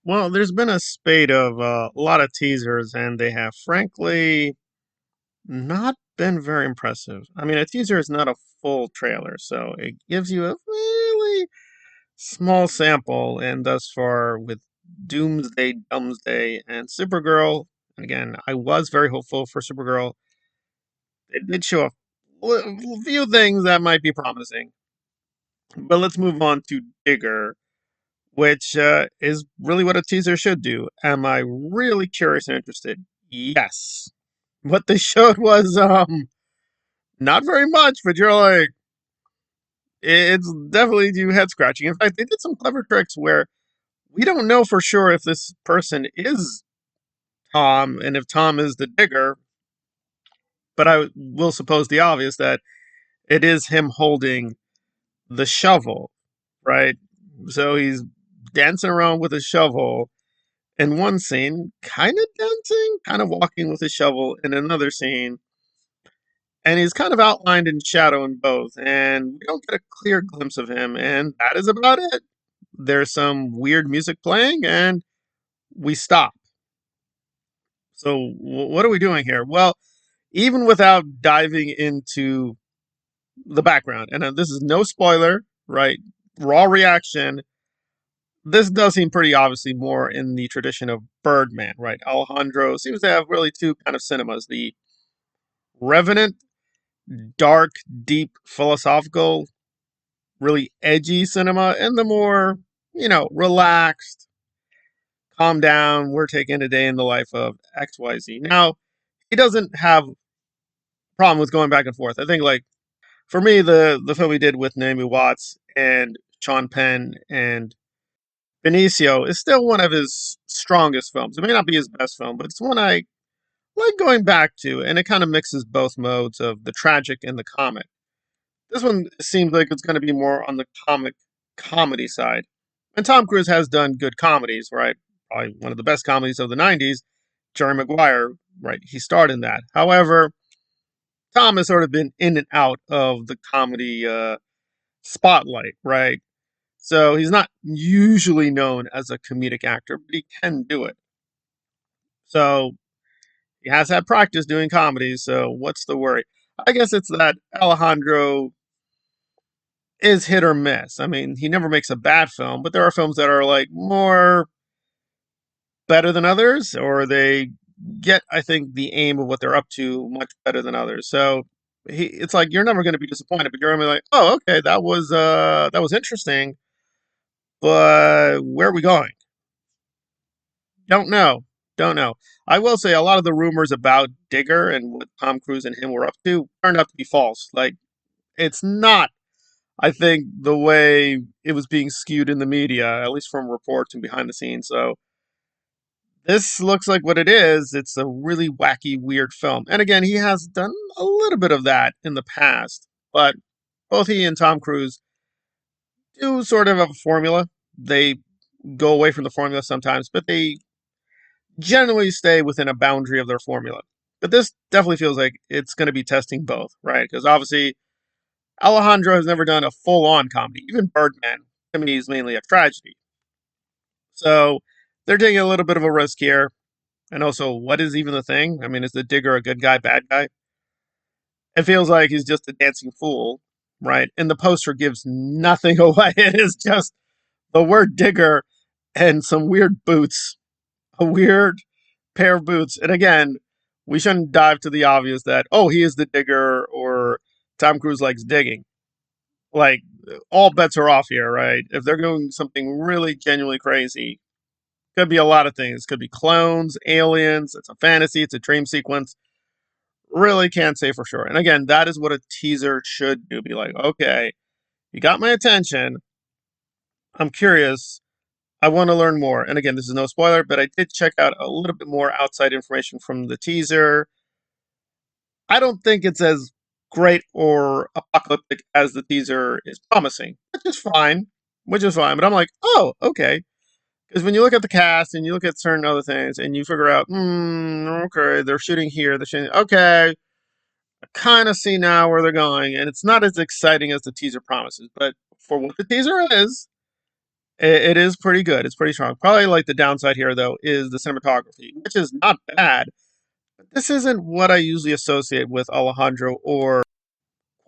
Well, there's been a spate of a lot of teasers, and they have frankly not been very impressive. I mean, a teaser is not a full trailer, so it gives you a really small sample. And thus far, with Doomsday, Doomsday, and Supergirl, and again, I was very hopeful for Supergirl. It did show a few things that might be promising. But let's move on to Digger, which is really what a teaser should do. Am I really curious and interested? Yes. What they showed was not very much, but you're like, it's definitely you head scratching. In fact, they did some clever tricks where we don't know for sure if this person is Tom and if Tom is the digger, but I will suppose the obvious that it is him holding the shovel, right? So he's dancing around with a shovel in one scene, kind of dancing, kind of walking with a shovel in another scene, and he's kind of outlined in shadow in both, and we don't get a clear glimpse of him, and that is about it. There's some weird music playing, and we stop. So, what are we doing here? Well, even without diving into the background, and this is no spoiler, right? Raw reaction. This does seem pretty obviously more in the tradition of Birdman, right? Alejandro seems to have really two kind of cinemas: the Revenant, dark, deep, philosophical, really edgy cinema, and the more, relaxed, calm down, we're taking a day in the life of XYZ. Now, he doesn't have a problem with going back and forth. I think, like, for me, the film he did with Naomi Watts and Sean Penn and Benicio is still one of his strongest films. It may not be his best film, but it's one I like going back to, and it kind of mixes both modes of the tragic and the comic. This one seems like it's going to be more on the comic comedy side. And Tom Cruise has done good comedies, right? Probably one of the best comedies of the 90s, Jerry Maguire, right? He starred in that. However, Tom has sort of been in and out of the comedy spotlight, right? So he's not usually known as a comedic actor, but he can do it. So he has had practice doing comedies. So what's the worry? I guess it's that Alejandro is hit or miss. I mean, he never makes a bad film, but there are films that are like more better than others, or they get, I think, the aim of what they're up to much better than others. So it's like you're never going to be disappointed, but you're going to be like, oh, okay, that was interesting, but where are we going? Don't know, don't know. I will say a lot of the rumors about Digger and what Tom Cruise and him were up to turned out to be false. Like it's not I think the way it was being skewed in the media, at least from reports and behind the scenes. So this looks like what it is. It's a really wacky, weird film. And again, he has done a little bit of that in the past, but both he and Tom Cruise do sort of have a formula. They go away from the formula sometimes, but they generally stay within a boundary of their formula. But this definitely feels like it's going to be testing both, right? Because obviously Alejandro has never done a full on comedy. Even Birdman, to me, is mainly a tragedy. So they're taking a little bit of a risk here. And also, what is even the thing? I mean, is the digger a good guy, bad guy? It feels like he's just a dancing fool, right? And the poster gives nothing away. It is just the word digger and some weird boots, a weird pair of boots. And again, we shouldn't dive to the obvious that, oh, he is the digger or Tom Cruise likes digging. Like, all bets are off here, right? If they're doing something really genuinely crazy, could be a lot of things. Could be clones, aliens. It's a fantasy. It's a dream sequence. Really can't say for sure. And again, that is what a teaser should do. Be like, okay, you got my attention. I'm curious. I want to learn more. And again, this is no spoiler, but I did check out a little bit more outside information from the teaser. I don't think it's as great or apocalyptic as the teaser is promising, which is fine. Which is fine. But I'm like, oh, okay. Because when you look at the cast and you look at certain other things and you figure out, okay, they're shooting here, they're shooting, okay, I kind of see now where they're going, and it's not as exciting as the teaser promises. But for what the teaser is, It is pretty good. It's pretty strong. Probably like the downside here though is the cinematography, which is not bad. But this isn't what I usually associate with Alejandro or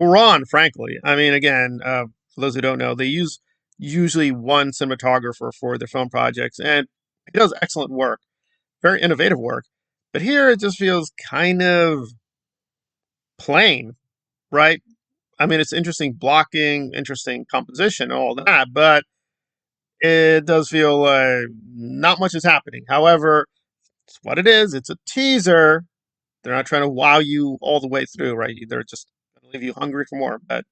Quran, frankly. I mean, again, for those who don't know, they use usually one cinematographer for their film projects, and he does excellent work, very innovative work. But here it just feels kind of plain, right? I mean, it's interesting blocking, interesting composition, all that, but it does feel like not much is happening. However, it's what it is. It's a teaser. They're not trying to wow you all the way through, right? They're just going to leave you hungry for more. But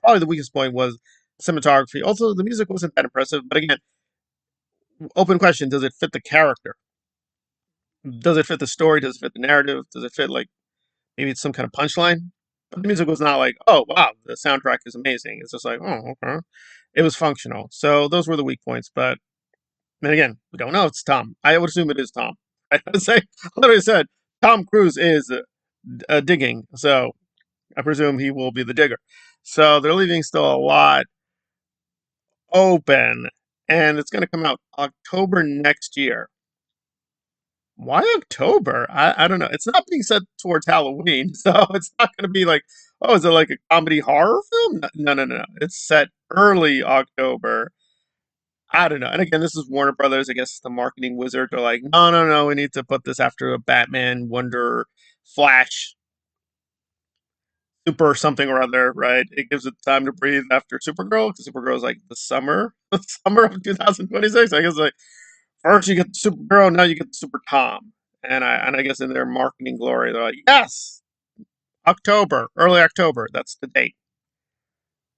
probably the weakest point was cinematography. Also, the music wasn't that impressive. But again, open question: does it fit the character? Does it fit the story? Does it fit the narrative? Does it fit like maybe it's some kind of punchline? But the music was not like, oh wow, the soundtrack is amazing. It's just like, oh okay, it was functional. So those were the weak points. But then again, we don't know. It's Tom. I would assume it is Tom. I would say, literally said, Tom Cruise is digging, so I presume he will be the digger. So they're leaving still a lot open, and it's going to come out October next year. Why October? I don't know. It's not being set towards Halloween, so it's not going to be like, oh, is it like a comedy horror film? No, no, no, no. It's set early October. I don't know. And again, this is Warner Brothers. I guess the marketing wizard. They're like, no, no, no. We need to put this after a Batman, Wonder, Flash, Super something or other, right? It gives it time to breathe after Supergirl because Supergirl is like the summer, the summer of 2026. I guess like first you get the Supergirl, now you get the Super Tom, and I guess in their marketing glory, they're like, yes, October, early October. That's the date.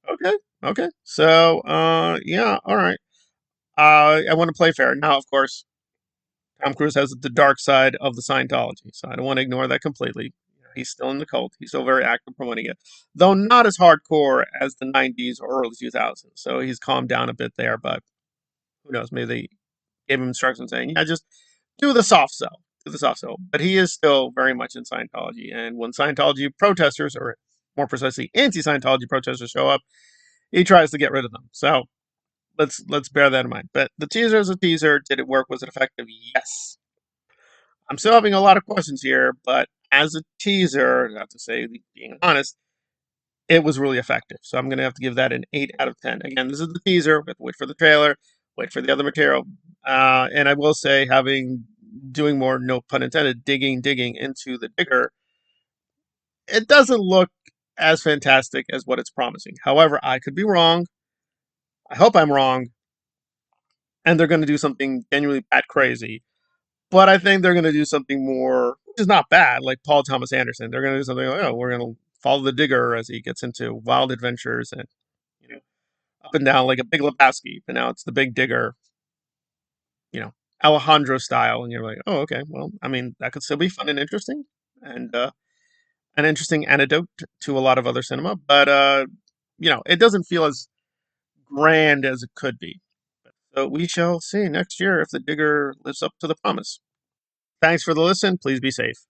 Okay, okay. So, yeah, all right. I want to play fair now. Of course, Tom Cruise has the dark side of the Scientology, so I don't want to ignore that completely. He's still in the cult. He's still very active promoting it, though not as hardcore as the '90s or early 2000s. So he's calmed down a bit there, but who knows? Maybe they gave him instructions saying, "Yeah, just do the soft sell, do the soft sell." But he is still very much in Scientology, and when Scientology protesters, or more precisely, anti-Scientology protesters, show up, he tries to get rid of them. So let's bear that in mind. But the teaser is a teaser. Did it work? Was it effective? Yes. I'm still having a lot of questions here, but as a teaser, not to say being honest, it was really effective. So I'm going to have to give that an 8 out of 10. Again, this is the teaser. We have to wait for the trailer, wait for the other material. And I will say, doing more, no pun intended, digging into the digger, it doesn't look as fantastic as what it's promising. However, I could be wrong. I hope I'm wrong. And they're going to do something genuinely bat crazy. But I think they're going to do something more, which is not bad, like Paul Thomas Anderson. They're going to do something like, oh, we're going to follow the digger as he gets into wild adventures and, you know, up and down like a Big Lebowski. But now it's the big digger, you know, Alejandro style. And you're like, oh, okay, well, I mean, that could still be fun and interesting and an interesting antidote to a lot of other cinema. But, it doesn't feel as grand as it could be. So we shall see next year if the digger lives up to the promise. Thanks for the listen. Please be safe.